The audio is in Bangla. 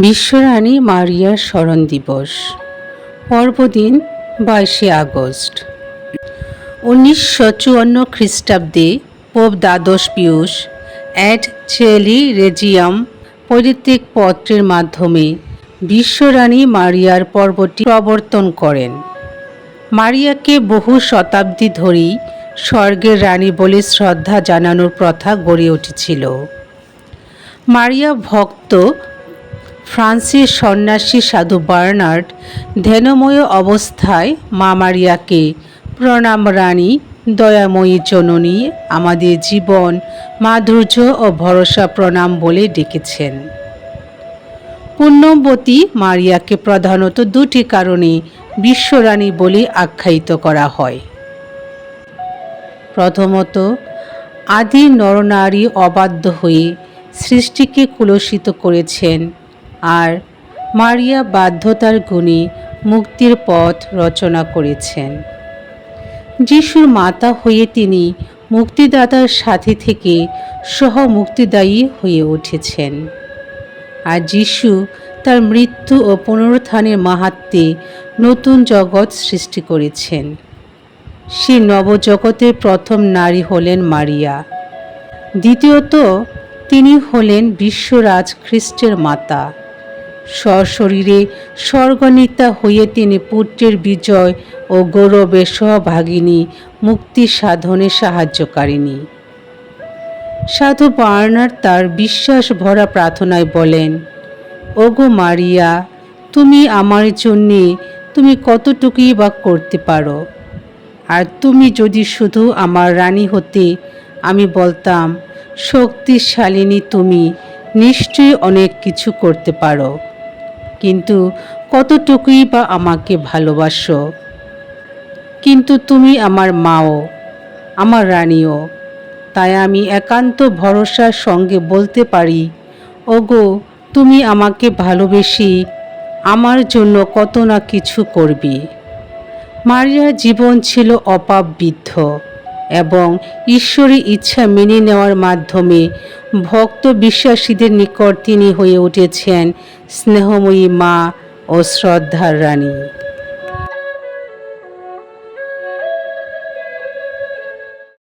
বিশ্বরানী মারিয়ার স্মরণ দিবস। পর্বদিন 22শে আগস্ট। 1954 খ্রিস্টাব্দে পোপ দ্বাদশ পিউস অ্যাড চেলি রেজিয়াম পৈতৃক পত্রের মাধ্যমে বিশ্বরানী মারিয়ার পর্বটি প্রবর্তন করেন। মারিয়াকে বহু শতাব্দী ধরেই স্বর্গের রানী বলে শ্রদ্ধা জানানোর প্রথা গড়ে উঠেছিল। মারিয়া ভক্ত ফ্রান্সের সন্ন্যাসী সাধু বার্নার্ড ধ্যানময় অবস্থায় মা মারিয়াকে প্রণাম রানী, দয়াময়ী জননী, আমাদের জীবন, মাধুর্য ও ভরসা প্রণাম বলে ডেকেছেন। পুণ্যবতী মারিয়াকে প্রধানত দুটি কারণে বিশ্বরানী বলে আখ্যায়িত করা হয়। প্রথমত, আদি নরনারী অবাধ্য হয়ে সৃষ্টিকে কুলসিত করেছেন, আর মারিয়া বাধ্যতার গুণে মুক্তির পথ রচনা করেছেন। যিশুর মাতা হয়ে তিনি মুক্তিদাতার সাথে থেকে সহ মুক্তিদায়ী হয়ে উঠেছেন, আর যিশু তার মৃত্যু ও পুনরুত্থানের মাহাত্ম্যে নতুন জগৎ সৃষ্টি করেছেন। সেই নবজগতের প্রথম নারী হলেন মারিয়া। দ্বিতীয়ত, তিনি হলেন বিশ্বরাজ খ্রিস্টের মাতা। সশরীরে স্বর্গনীতা হয়ে তিনি পুত্রের বিজয় ও গৌরবের সহভাগিনী, মুক্তি সাধনে সাহায্যকারিণী। সাধু বার্নার্ড তার বিশ্বাস ভরা প্রার্থনায় বলেন, ওগো মারিয়া, তুমি আমার জন্যে তুমি কতটুকুই বা করতে পারো, আর তুমি যদি শুধু আমার রানী হতে, আমি বলতাম, শক্তিশালিনী তুমি নিশ্চয়ই অনেক কিছু করতে পারো, কিন্তু কতটুকুই বা আমাকে ভালোবাসো। কিন্তু তুমি আমার মাও, আমার রানীও, তাই আমি একান্ত ভরসার সঙ্গে বলতে পারি, ওগো তুমি আমাকে ভালোবেসে আমার জন্য কত না কিছু করবে। মারিয়ার জীবন ছিল অপাপবিদ্ধ এবং ঈশ্বরের ইচ্ছা মেনে নেওয়ার মাধ্যমে ভক্ত বিশ্বাসীদের নিকট তিনি হয়ে উঠেছেন স্নেহময়ী মা ও শ্রদ্ধার রানী।